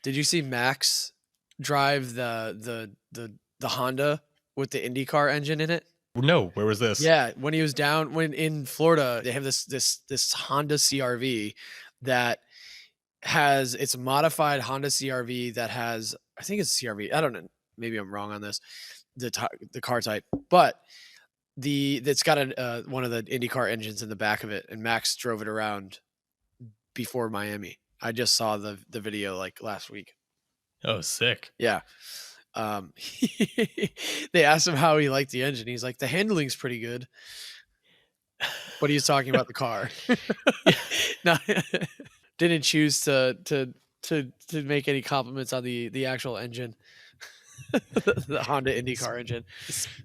Did you see Max drive the Honda with the IndyCar engine in it? No, where was this? Yeah, when he was down when in Florida, they have this Honda CRV that has it's a modified Honda CRV that has I think it's CRV. I don't know. Maybe I'm wrong on this. The car type, but that's got one of the IndyCar engines in the back of it, and Max drove it around before Miami. I just saw the video like last week. Oh, sick. Yeah. They asked him how he liked the engine. He's like, the handling's pretty good. But he's talking about the car. No, didn't choose to make any compliments on the actual engine. The Honda IndyCar engine.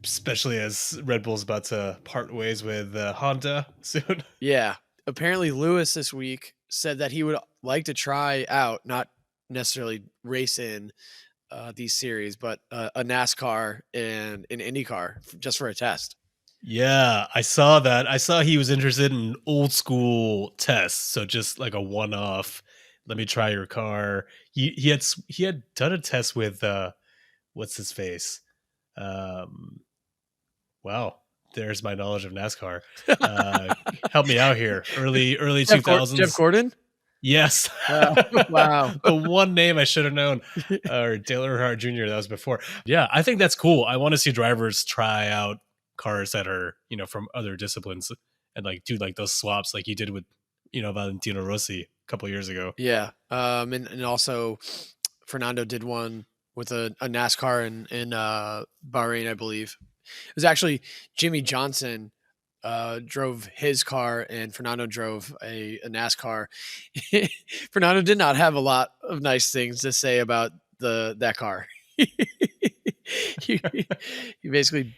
Especially as Red Bull's about to part ways with Honda soon. Yeah. Apparently Lewis this week said that he would like to try out, not necessarily race in these series, but a NASCAR and an IndyCar just for a test. Yeah, I saw that. I saw he was interested in old school tests, so just like a one off. Let me try your car. He had done a test with what's his face. Wow, there's my knowledge of NASCAR. Help me out here. Early 2000s. Jeff Gordon. Yes. Wow. The one name I should have known, or Dale Earnhardt Jr. That was before. Yeah, I think that's cool. I want to see drivers try out cars that are, from other disciplines and like do like those swaps like you did with, Valentino Rossi a couple years ago. Yeah. And also Fernando did one with a NASCAR in Bahrain, I believe. It was actually Jimmy Johnson drove his car and Fernando drove a NASCAR. Fernando did not have a lot of nice things to say about that car. he basically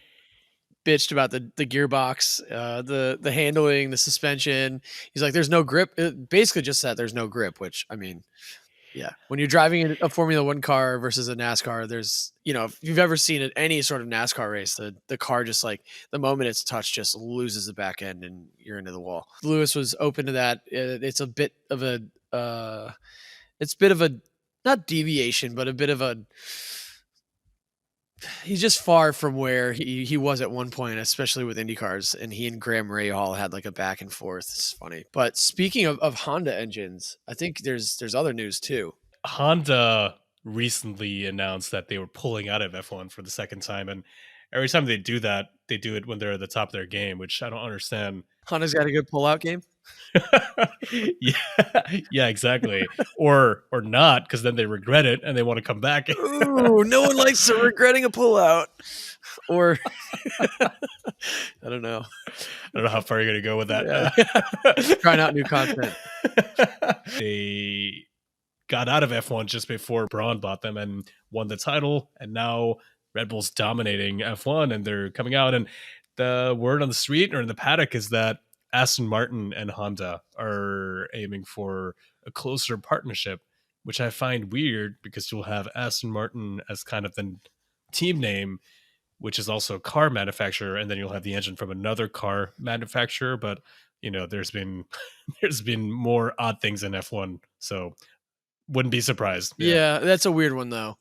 bitched about the gearbox, the handling, the suspension. He's like, there's no grip. It basically just said there's no grip, which I mean, yeah. When you're driving a Formula One car versus a NASCAR, there's, if you've ever seen any sort of NASCAR race, the car just like the moment it's touched just loses the back end and you're into the wall. Lewis was open to that. It's a bit of a, not deviation, but a bit of a, he's just far from where he was at one point, especially with IndyCars. And he and Graham Rahal had like a back and forth. It's funny. But speaking of Honda engines, I think there's other news too. Honda recently announced that they were pulling out of F1 for the second time. And every time they do that, they do it when they're at the top of their game, which I don't understand. Honda's got a good pullout game. yeah, exactly. Or not, because then they regret it and they want to come back. Ooh, no one likes regretting a pullout. Or I don't know. I don't know how far you're going to go with that. Yeah. Trying out new content. They got out of F1 just before Braun bought them and won the title, and now Red Bull's dominating F1 and they're coming out, and the word on the street or in the paddock is that Aston Martin and Honda are aiming for a closer partnership, which I find weird because you'll have Aston Martin as kind of the team name, which is also a car manufacturer, and then you'll have the engine from another car manufacturer. But there's been more odd things in F1, so wouldn't be surprised. Yeah, that's a weird one though.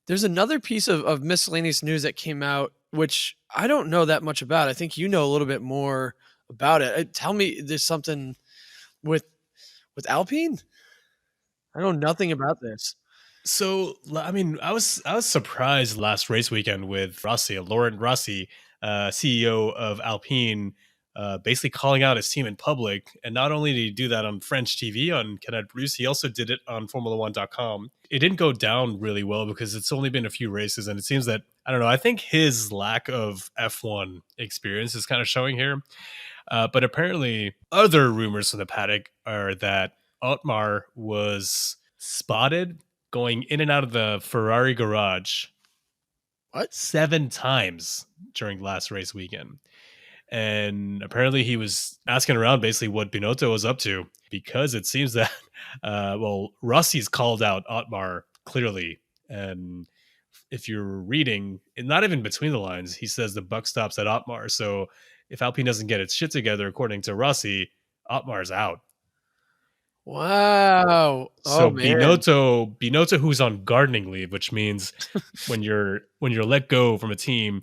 There's another piece of miscellaneous news that came out, which I don't know that much about. I think you know a little bit more about it. Tell me, there's something with Alpine? I know nothing about this. So, I mean, I was surprised last race weekend with Laurent Rossi, CEO of Alpine, basically calling out his team in public. And not only did he do that on French TV on Canal Plus, he also did it on Formula1.com. It didn't go down really well because it's only been a few races, and it seems that, I don't know, I think his lack of F1 experience is kind of showing here. But apparently other rumors from the paddock are that Otmar was spotted going in and out of the Ferrari garage 7 times during last race weekend. And apparently he was asking around basically what Binotto was up to, because it seems that, Rossi's called out Otmar clearly. And if you're reading, not even between the lines, he says the buck stops at Otmar. So if Alpine doesn't get its shit together, according to Rossi, Otmar's out. Wow. Oh So man. Binotto, who's on gardening leave, which means when you're let go from a team,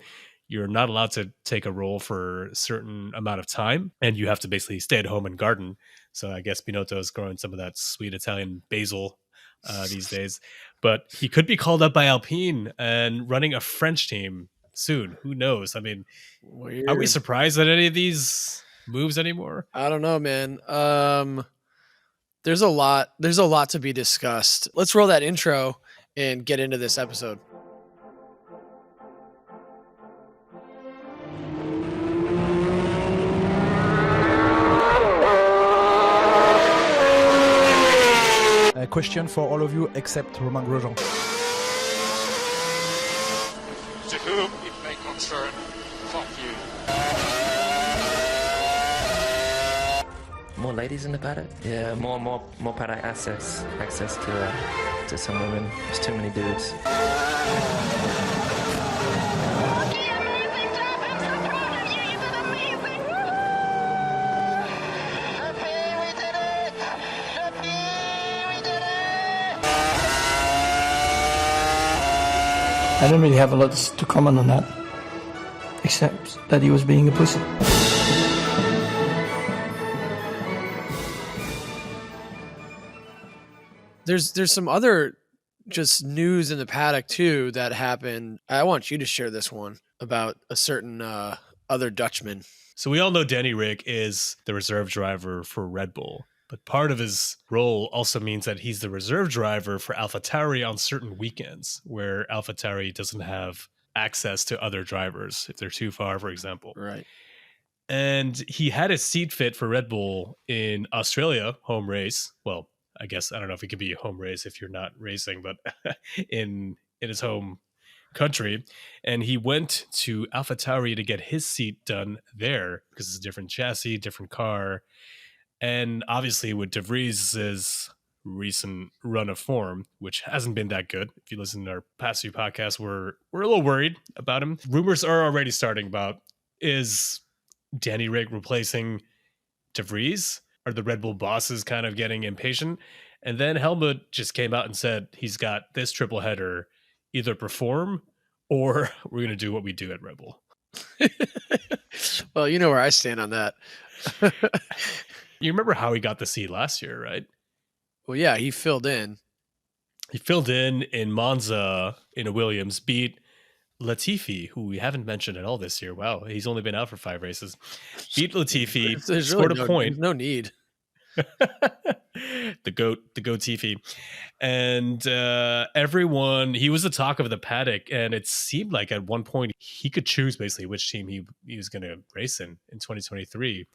you're not allowed to take a role for a certain amount of time, and you have to basically stay at home and garden. So I guess Binotto is growing some of that sweet Italian basil these days, but he could be called up by Alpine and running a French team soon. Who knows? I mean, are we Weird. surprised at any of these moves anymore? I don't know, man. There's a lot to be discussed. Let's roll that intro and get into this episode. A question for all of you except Romain Grosjean. To whom it may concern, fuck you. More ladies in the paddock? Yeah, more paddock access to some women. There's too many dudes. I don't really have a lot to comment on that, except that he was being a pussy. There's some other just news in the paddock too that happened. I want you to share this one about a certain other Dutchman. So we all know Danny Rick is the reserve driver for Red Bull, but part of his role also means that he's the reserve driver for AlphaTauri on certain weekends where AlphaTauri doesn't have access to other drivers if they're too far, for example. Right. And he had a seat fit for Red Bull in Australia, home race. Well, I guess I don't know if it could be a home race if you're not racing, but in his home country. And he went to AlphaTauri to get his seat done there because it's a different chassis, different car. And obviously with De Vries's recent run of form, which hasn't been that good. If you listen to our past few podcasts, we're a little worried about him. Rumors are already starting about, is Danny Rick replacing De Vries? Are the Red Bull bosses kind of getting impatient? And then Helmut just came out and said he's got this triple header, either perform or we're going to do what we do at Red Bull. Well, you know where I stand on that. You remember how he got the seat last year, right? Well, yeah, he filled in. He filled in Monza in a Williams, beat Latifi, who we haven't mentioned at all this year. Wow, he's only been out for 5 races. Beat Latifi, There's scored really a point. no need. the goat Tifi. And everyone, he was the talk of the paddock, and it seemed like at one point he could choose basically which team he was going to race in 2023.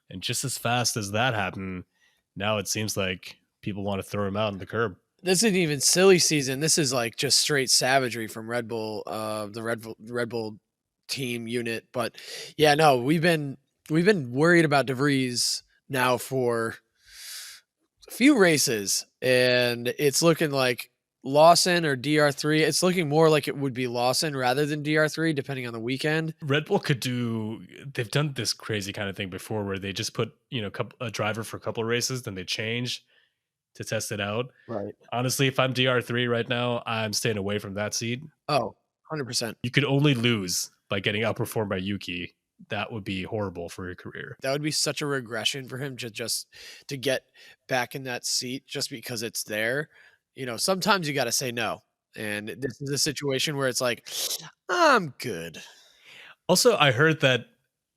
And just as fast as that happened, now it seems like people want to throw him out on the curb. This isn't even silly season. This is like just straight savagery from Red Bull, the Red Bull team unit. But yeah, no, we've been worried about De Vries now for a few races, and it's looking like Lawson or DR3. It's looking more like it would be Lawson rather than DR3, depending on the weekend. Red Bull they've done this crazy kind of thing before where they just put, a driver for a couple of races, then they change to test it out. Right. Honestly, if I'm DR3 right now, I'm staying away from that seat. Oh, 100%. You could only lose by getting outperformed by Yuki. That would be horrible for your career. That would be such a regression for him just to get back in that seat just because it's there. Sometimes you got to say no. And this is a situation where it's like, I'm good. Also, I heard that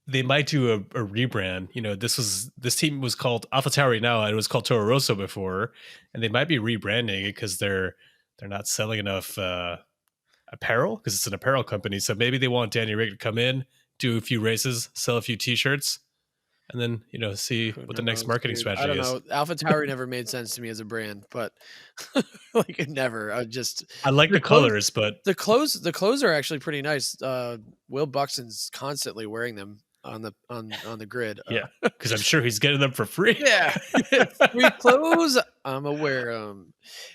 they might do a rebrand. This team was called AlphaTauri now, and it was called Toro Rosso before, and they might be rebranding it because they're not selling enough apparel because it's an apparel company. So maybe they want Danny Rick to come in, do a few races, sell a few T-shirts, and then see what the next marketing strategy is. I don't know. AlphaTauri never made sense to me as a brand, but like it never. I like the colors, but the clothes are actually pretty nice. Will Buxton's constantly wearing them on the grid. Yeah, because I'm sure he's getting them for free. Yeah, free clothes. I'm aware.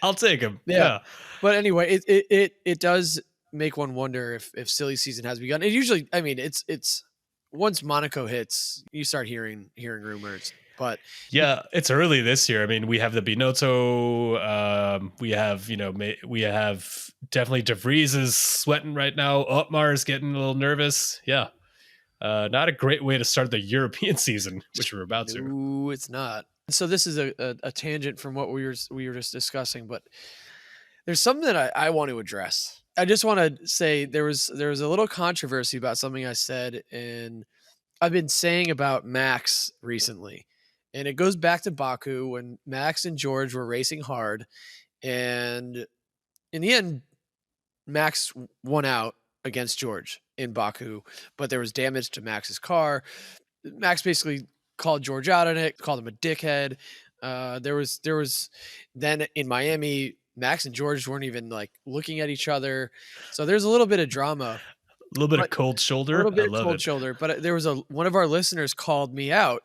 I'll take them. Yeah. But anyway, it does make one wonder if silly season has begun. It usually, I mean, it's once Monaco hits, you start hearing rumors. But Yeah, it's early this year. I mean, we have the Binotto. We have, we have definitely De Vries is sweating right now. Otmar is getting a little nervous. Yeah. Not a great way to start the European season, which we're about to. no, it's not. So this is a tangent from what we were just discussing, but there's something that I want to address. I just want to say there was a little controversy about something I said, and I've been saying about Max recently. And it goes back to Baku when Max and George were racing hard. And in the end, Max won out against George in Baku, but there was damage to Max's car. Max basically called George out on it, called him a dickhead. There was then in Miami, Max and George weren't even like looking at each other. So there's a little bit of drama. A little bit of cold shoulder. A little bit I love of cold it. shoulder. But there was one of our listeners called me out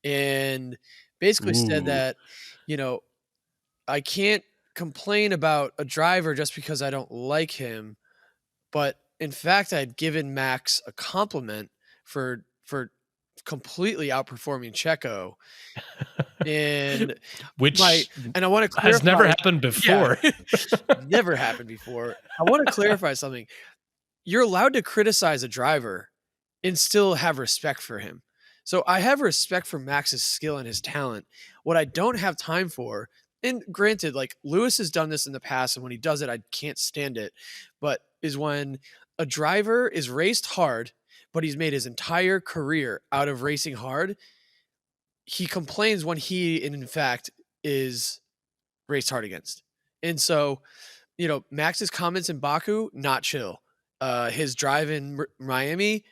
and basically said that, I can't complain about a driver just because I don't like him. But in fact, I'd given Max a compliment for completely outperforming Checo. And which and I want to clarify, has never happened before. Yeah, never happened before. I want to clarify something. You're allowed to criticize a driver and still have respect for him. So I have respect for Max's skill and his talent. What I don't have time for, and granted, like Lewis has done this in the past, and when he does it, I can't stand it, but is when a driver is raced hard, but he's made his entire career out of racing hard. He complains when he, in fact, is raced hard against. And so, Max's comments in Baku, not chill. His drive in Miami,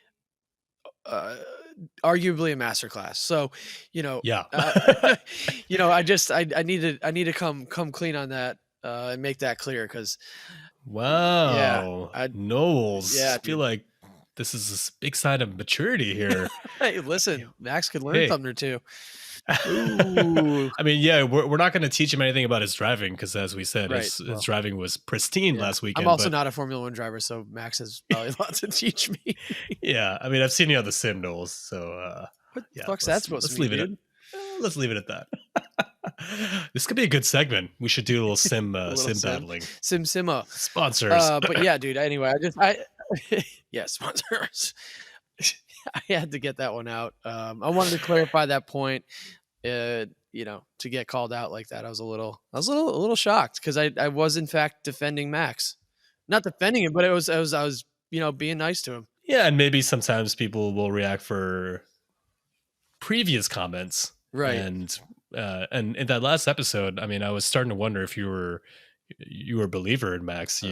arguably a masterclass. So, Yeah. I need to come clean on that and make that clear because. Wow. Yeah, Knowles. Yeah, I feel like this is a big sign of maturity here. Hey, listen, Max could learn something or two. Ooh. I mean, yeah, we're not going to teach him anything about his driving because, as we said, Right. his driving was pristine last weekend. I'm also not a Formula One driver, so Max has probably a lot to teach me. Yeah, I mean, I've seen you on the sim, Knowles, so what the fuck's that supposed to mean, dude? Let's leave it at that. This could be a good segment. We should do a little sim battling. Simma Sponsors. But yeah, dude. Anyway, yeah, sponsors. I had to get that one out. I wanted to clarify that point. To get called out like that, I was a little shocked because I was in fact defending Max, not defending him, but I was being nice to him. Yeah, and maybe sometimes people will react for previous comments, right? And in that last episode, I mean, I was starting to wonder if you were a believer in Max.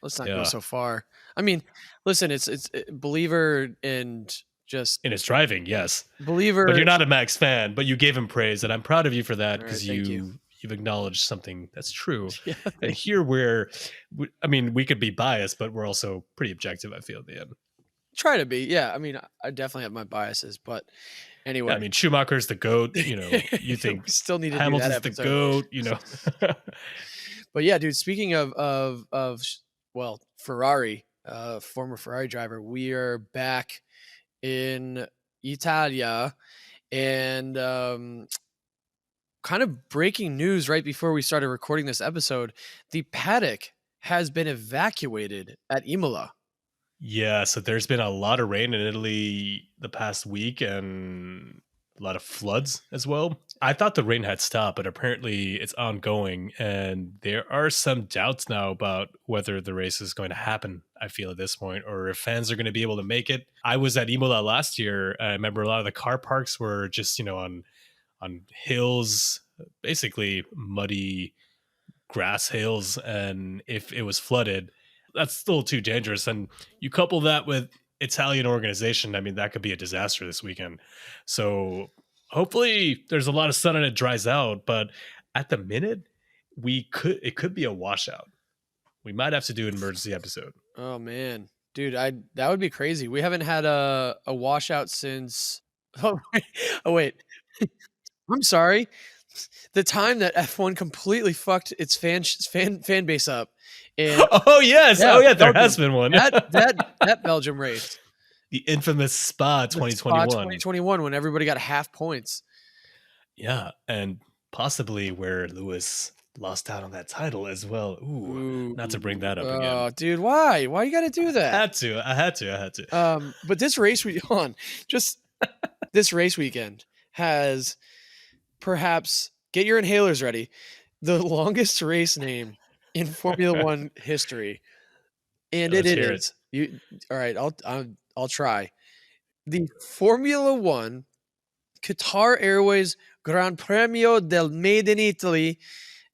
Let's not go so far. I mean, listen, it's believer and just in his driving, yes, believer. But you're not a Max fan, but you gave him praise, and I'm proud of you for that because right, you've acknowledged something that's true. Yeah, and here we could be biased, but we're also pretty objective, I feel, at the end. Try to be, yeah. I mean, I definitely have my biases, but anyway. Yeah, I mean, Schumacher's the GOAT, you think we still need to Hamilton's do that the GOAT, But yeah, dude, speaking of Ferrari, former Ferrari driver, we are back in Italia, and kind of breaking news right before we started recording this episode, the paddock has been evacuated at Imola. Yeah, so there's been a lot of rain in Italy the past week and a lot of floods as well. I thought the rain had stopped, but apparently it's ongoing, and there are some doubts now about whether the race is going to happen, I feel, at this point, or if fans are going to be able to make it. I was at Imola last year. I remember a lot of the car parks were just, on hills, basically muddy grass hills, and if it was flooded, that's still too dangerous. And you couple that with Italian organization, I mean, that could be a disaster this weekend. So hopefully there's a lot of sun and it dries out, but at the minute it could be a washout. We might have to do an emergency episode. Oh man, dude, that would be crazy. We haven't had a washout since wait. I'm sorry. The time that F1 completely fucked its fan base up. And oh yes, there Belgium. has been one. that Belgium race, the infamous Spa 2021. Spa 2021, when everybody got half points. Yeah, and possibly where Lewis lost out on that title as well. Ooh, not to bring Ooh, that up again. oh, dude, why? Why you got to do that? I had to. But this race we on just this race weekend has perhaps get your inhalers ready. The longest race name in Formula One history, and it Let's hear it. is you. All right, I'll try the Formula One Qatar Airways Gran Premio del Made in Italy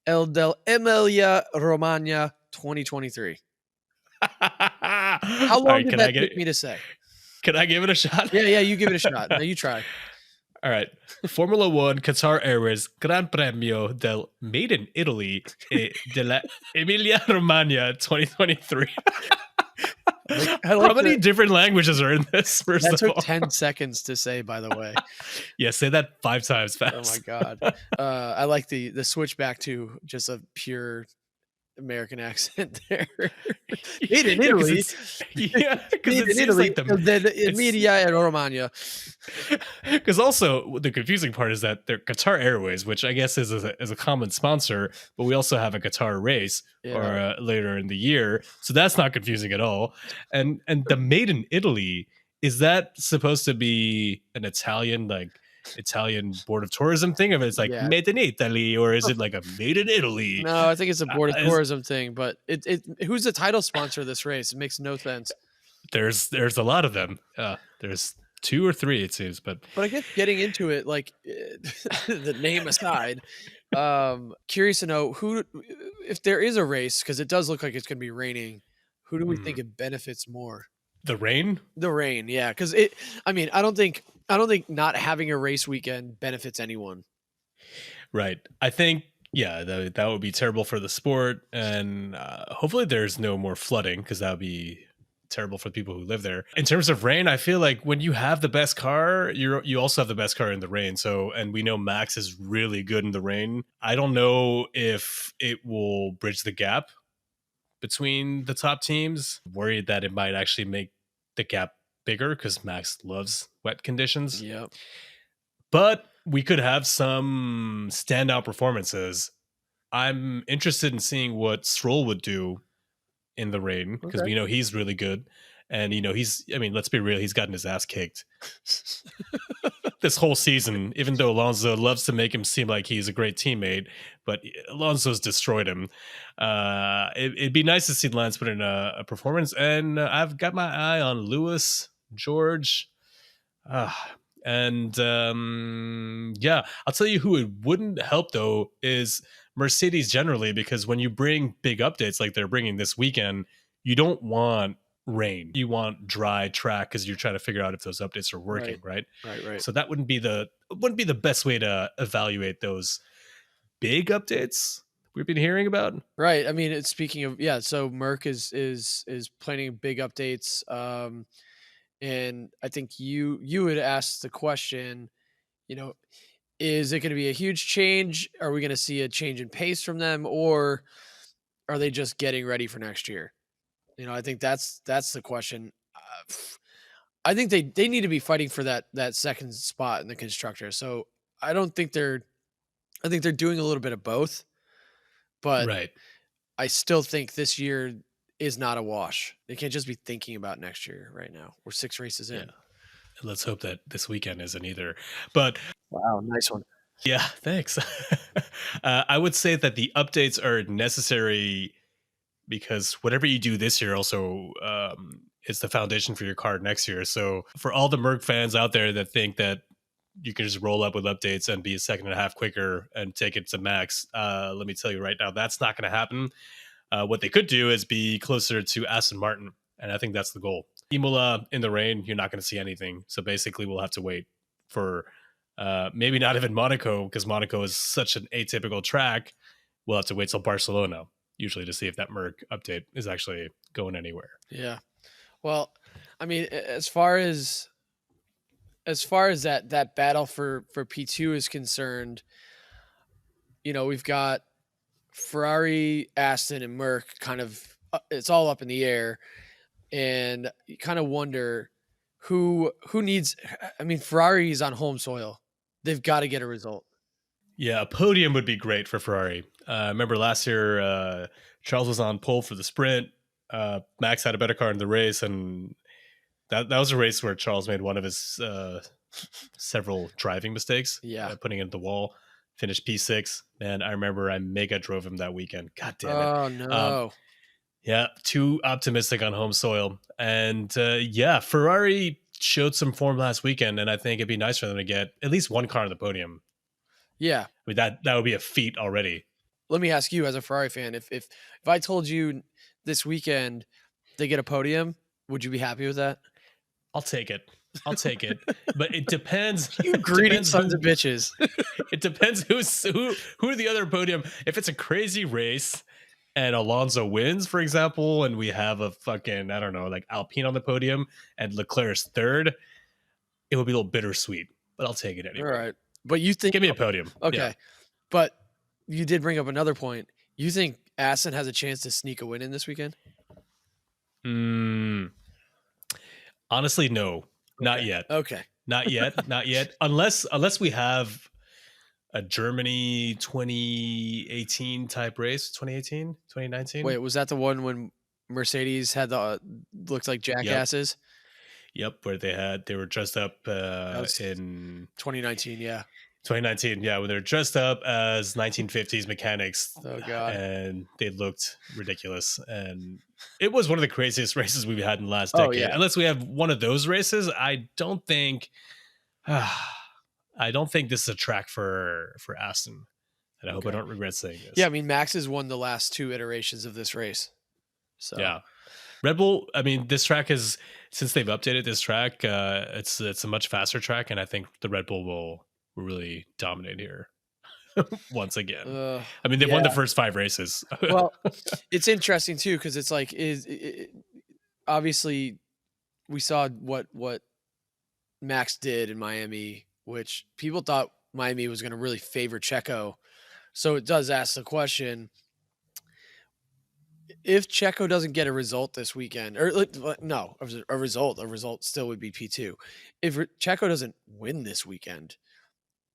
El del Emilia Romagna 2023. How All long right, did that take me to say? can I give it a shot? Yeah, you give it a shot. No, you try. All right. Formula One, Qatar Airways, Gran Premio del Made in Italy della Emilia Romagna 2023. I How like many that. different languages are in this, first That of took all? 10 seconds to say, by the way. Yeah, say that 5 times Oh my fast. god. I like the switch back to just a pure American accent there. Made in Yeah, because Italy. Made it in seems Italy. like it's Emilia and Romagna. because also the confusing part is that they're Qatar Airways, which I guess is a common sponsor, but we also have a Qatar race or Yeah. later in the year, so that's not confusing at all. And the Made in Italy, is that supposed to be an Italian board of tourism thing? If it's like Yeah. Made in Italy, or is it like a Made in Italy? No, I think it's a board of Is tourism thing, but it who's the title sponsor of this race? It makes no sense. there's a lot of them. There's 2 or 3 it seems, but But I guess getting into it, like the name aside, curious to know who, if there is a race, because it does look like it's going to be raining. Who do we think it benefits more? the rain. The rain, yeah, because it. I mean, I don't think not having a race weekend benefits anyone. Right. I think, yeah, that would be terrible for the sport. And hopefully there's no more flooding, because that would be terrible for the people who live there. In terms of rain, I feel like when you have the best car, you also have the best car in the rain. So, and we know Max is really good in the rain. I don't know if it will bridge the gap between the top teams. Worried that it might actually make the gap bigger, because Max loves wet conditions. Yeah. But we could have some standout performances. I'm interested in seeing what Stroll would do in the rain, because Okay. we know he's really good. And, I mean, let's be real, he's gotten his ass kicked this whole season, even though Alonso loves to make him seem like he's a great teammate, but Alonso's destroyed him. It'd be nice to see Lance put in a performance. And I've got my eye on Lewis, George. And yeah, I'll tell you who it wouldn't help though is Mercedes generally, because when you bring big updates like they're bringing this weekend, you don't want rain. You want dry track, because you're trying to figure out if those updates are working, right? Right. So that wouldn't be the best way to evaluate those big updates we've been hearing about. Right. I mean, it's speaking of, yeah. So Merck is planning big updates. And I think you had asked the question, is it going to be a huge change? Are we going to see a change in pace from them, or are they just getting ready for next year? I think that's the question. I think they need to be fighting for that second spot in the constructor. So I don't think I think they're doing a little bit of both, but Right. I still think this year is not a wash. They can't just be thinking about next year right now. We're 6 races in. Yeah. Let's hope that this weekend isn't either. But Wow, nice one. yeah, thanks. I would say that the updates are necessary, because whatever you do this year also is the foundation for your car next year. So for all the Merc fans out there that think that you can just roll up with updates and be a second and a half quicker and take it to max, let me tell you right now, that's not going to happen. What they could do is be closer to Aston Martin, and I think that's the goal. Imola in the rain, you're not going to see anything. So basically, we'll have to wait for maybe not even Monaco, because Monaco is such an atypical track. We'll have to wait till Barcelona, usually, to see if that Merc update is actually going anywhere. Yeah. Well, I mean, as far as that battle for P2 is concerned, we've got Ferrari, Aston, and Merck kind of, it's all up in the air, and you kind of wonder who needs. I mean, Ferrari is on home soil; they've got to get a result. Yeah, a podium would be great for Ferrari. Remember last year, Charles was on pole for the sprint. Max had a better car in the race, and that was a race where Charles made one of his several driving mistakes, Yeah. putting it in the wall. Finished P6. Man, I remember I mega drove him that weekend. God damn it. Oh no. Yeah, too optimistic on home soil. And yeah, Ferrari showed some form last weekend, and I think it'd be nice for them to get at least one car on the podium. Yeah. I mean, that would be a feat already. Let me ask you, as a Ferrari fan, if I told you this weekend they get a podium, would you be happy with that? I'll take it. I'll take it. But it depends. You It greedy depends sons who- of bitches. It depends who are the other podium. If it's a crazy race and Alonso wins, for example, and we have a fucking, I don't know, like Alpine on the podium and Leclerc's third, it would be a little bittersweet. But I'll take it All anyway. right. But you think Give me a podium. okay. Yeah. But you did bring up another point. You think Aston has a chance to sneak a win in this weekend? Honestly, no. Not Okay. yet. Okay. Not yet. Not yet. Unless we have a Germany 2018 type race, 2018, 2019. Wait, was that the one when Mercedes had the looked like jackasses? Yep, where they were dressed up was- in 2019, yeah. 2019. Yeah, when they're dressed up as 1950s mechanics. Oh, God. And they looked ridiculous. And it was one of the craziest races we've had in the last Oh, decade. yeah. Unless we have one of those races, I don't think this is a track for Aston. And I hope I Okay. don't regret saying this. Yeah, I mean Max has won the last two iterations of this race. So Yeah. Red Bull, I mean, this track is, since they've updated this track, it's a much faster track, and I think the Red Bull will really dominate here once again. I mean, they've won the first 5 races. Well, it's interesting too because it's like obviously we saw what Max did in Miami, which people thought Miami was going to really favor Checo. So it does ask the question: if Checo doesn't get a result this weekend, or no, a result still would be P2. If Checo doesn't win this weekend,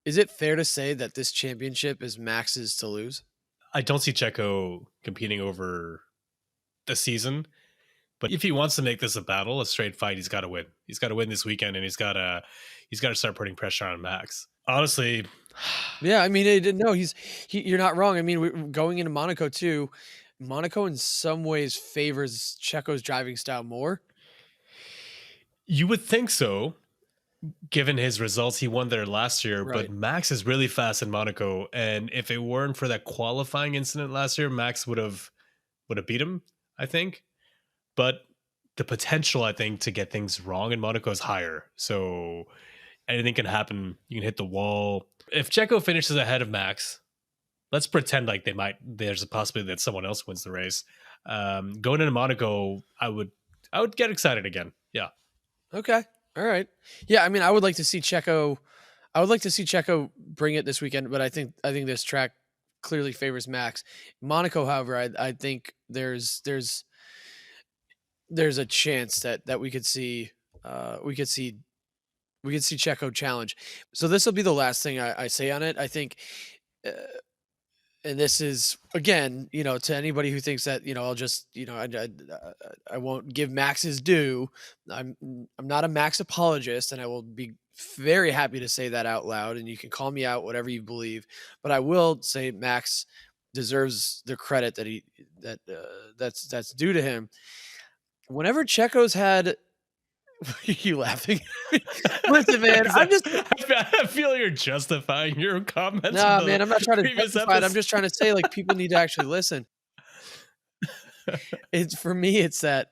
is it fair to say that this championship is Max's to lose? I don't see Checo competing over the season, but if he wants to make this a battle, a straight fight, he's got to win. He's got to win this weekend, and he's got to start putting pressure on Max. Honestly, yeah, I mean, no, you're not wrong. I mean, we're going into Monaco too. Monaco in some ways favors Checo's driving style more. You would think so, given his results. He won there last year, Right. but Max is really fast in Monaco, and if it weren't for that qualifying incident last year, Max would have beat him, I think. But the potential, I think, to get things wrong in Monaco is higher. So anything can happen. You can hit the wall. If Checo finishes ahead of Max, let's pretend like there's a possibility that someone else wins the race. Going into Monaco, I would get excited again. Yeah. Okay. All right. Yeah, I mean, I would like to see Checo bring it this weekend, but I think this track clearly favors Max. Monaco, however, I think there's a chance that we could see Checo challenge. So this will be the last thing I say on it. I think, and this is again, to anybody who thinks that I'll just I won't give Max his due. I'm not a Max apologist, and I will be very happy to say that out loud. And you can call me out, whatever you believe, but I will say Max deserves the credit that's due to him. Whenever Checo's had, you laughing? Listen, man, I feel you're justifying your comments. No, man, I'm not trying to previous justify it. I'm episode. just trying to say, like, people need to actually listen. For me, it's that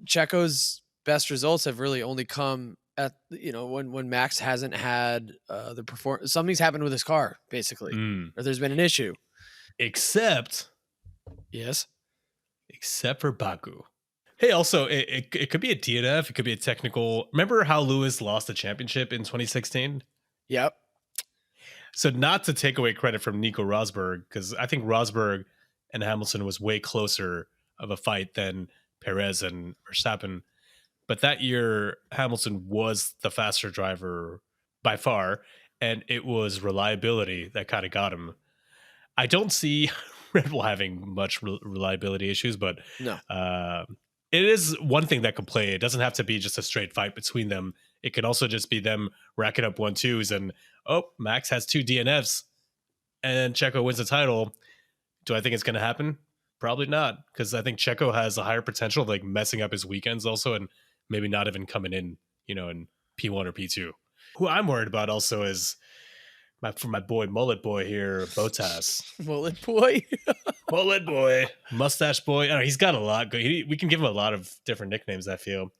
Checo's best results have really only come at when Max hasn't had the performance. Something's happened with his car, basically, or there's been an issue. Except for Baku. Hey, also, it could be a DNF. It could be a technical. Remember how Lewis lost the championship in 2016? Yep. So not to take away credit from Nico Rosberg, because I think Rosberg and Hamilton was way closer of a fight than Perez and Verstappen. But that year, Hamilton was the faster driver by far. and it was reliability that kind of got him. I don't see Red Bull having much reliability issues, but No. it is one thing that could play. It doesn't have to be just a straight fight between them. It could also just be them racking up 1-2s and, Max has 2 DNFs and Checo wins the title. Do I think it's going to happen? Probably not, because I think Checo has a higher potential of like messing up his weekends also, and maybe not even coming in, in P1 or P2. Who I'm worried about also is for my boy Mullet Boy here, Bottas. Mullet Boy. Mullet Boy, Mustache Boy. I don't know, he's got a lot. We can give him a lot of different nicknames, I feel.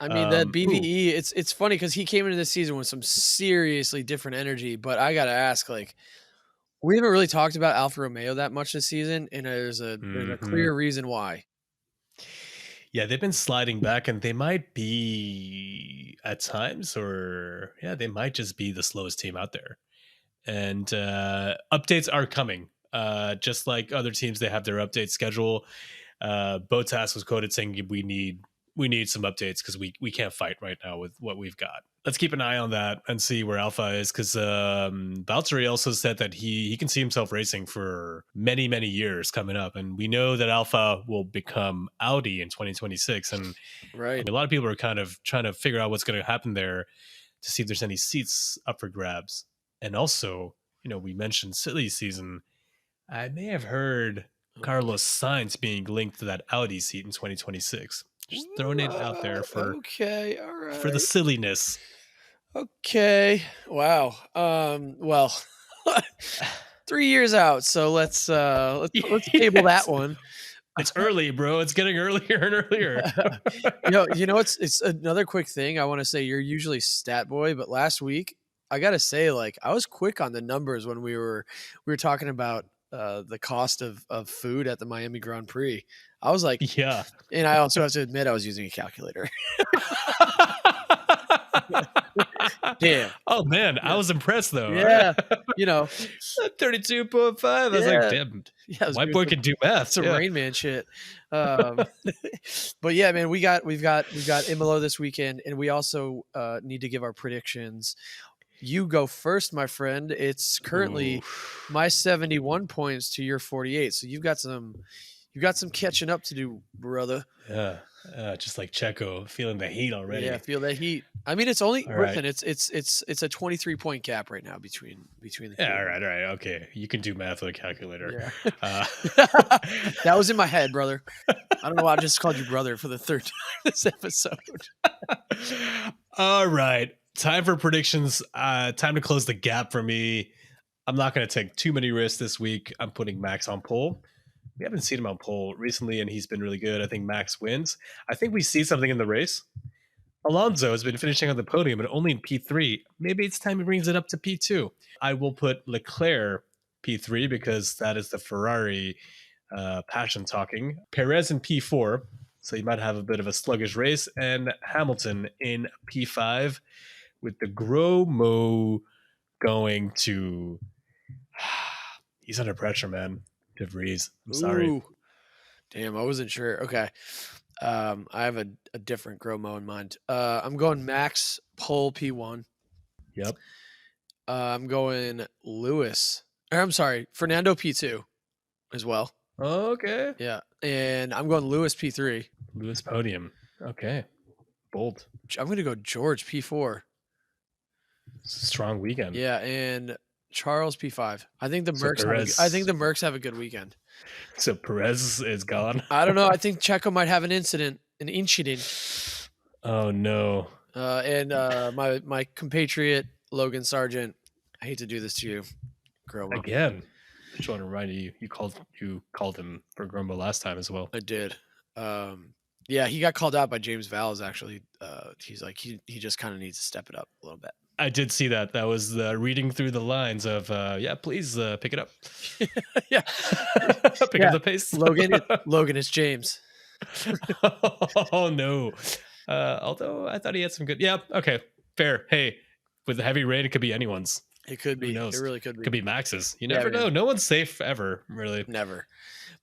I mean, that BVE, it's funny because he came into this season with some seriously different energy, but I got to ask, like, we haven't really talked about Alfa Romeo that much this season, and there's a clear reason why. Yeah, they've been sliding back, and they might be at times, they might just be the slowest team out there. And updates are coming. Just like other teams, they have their update schedule. Bottas was quoted saying we need some updates because we can't fight right now with what we've got. Let's keep an eye on that and see where Alpha is, because Valtteri also said that he can see himself racing for many, many years coming up. And we know that Alpha will become Audi in 2026. And right. A lot of people are kind of trying to figure out what's going to happen there to see if there's any seats up for grabs. And also, we mentioned silly season. I may have heard Carlos Sainz being linked to that Audi seat in 2026. Just throwing it out there for for the silliness. Okay. Wow. Well, 3 years out. So let's table that one. It's early, bro. It's getting earlier and earlier. It's another quick thing. I want to say you're usually stat boy, but last week I gotta say, like, I was quick on the numbers when we were talking about the cost of food at the Miami Grand Prix. I was like, yeah. And I also have to admit I was using a calculator. Damn. Oh man, yeah. I was impressed though. Yeah. 32.5. I was like, damn. Yeah, white boy can do math. It's a Rain Man shit. But yeah, man, we've got Imola this weekend, and we also need to give our predictions. You go first, my friend. It's currently my 71 points to your 48. So you've got some catching up to do, brother. Yeah. Just like Checo, feeling the heat already. Yeah, feel that heat. I mean, it's only right. It's a 23-point gap right now between the two. Yeah, all right. Okay. You can do math with a calculator. Yeah. That was in my head, brother. I don't know why I just called you brother for the third time this episode. All right. Time for predictions. Time to close the gap for me. I'm not going to take too many risks this week. I'm putting Max on pole. We haven't seen him on pole recently, and he's been really good. I think Max wins. I think we see something in the race. Alonso has been finishing on the podium, but only in P3. Maybe it's time he brings it up to P2. I will put Leclerc P3 because that is the Ferrari passion talking. Perez in P4, so you might have a bit of a sluggish race. And Hamilton in P5 with the Gromo going to... He's under pressure, man. De Vries. I'm sorry. Ooh. Damn, I wasn't sure. Okay. I have a different Gromo in mind. I'm going Max pole P1. Yep. I'm going Fernando P2 as well. Okay. Yeah. And I'm going Lewis P3. Lewis podium. Okay. Bold. I'm going to go George P4. It's a strong weekend. Yeah, and Charles P5. I think the Mercs have a good weekend. So Perez is gone. I don't know. I think Checo might have an incident. Oh no. And my compatriot Logan Sargent. I hate to do this to you, Grombo. Again. I just want to remind you, you called him for Grombo last time as well. I did. Yeah, he got called out by James Valls. Actually, he's like he just kind of needs to step it up a little bit. I did see that. That was reading through the lines of, please pick it up. Yeah. Pick up the pace. Logan, it's James. Oh, no. Although I thought he had some good. Yeah, okay. Fair. Hey, with the heavy rain, it could be anyone's. It could be. Who knows? It really could be. Could be Max's. You never know. No one's safe ever, really. Never.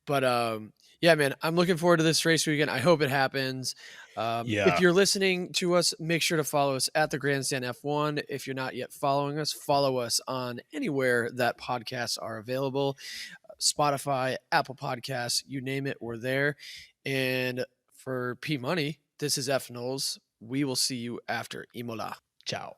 But Yeah, man, I'm looking forward to this race weekend. I hope it happens. If Yeah. you're listening to us, make sure to follow us at the Grandstand F1. If you're not yet following us, follow us on anywhere that podcasts are available. Spotify, Apple Podcasts, you name it, we're there. And for P Money, this is F Knowles. We will see you after Imola. Ciao.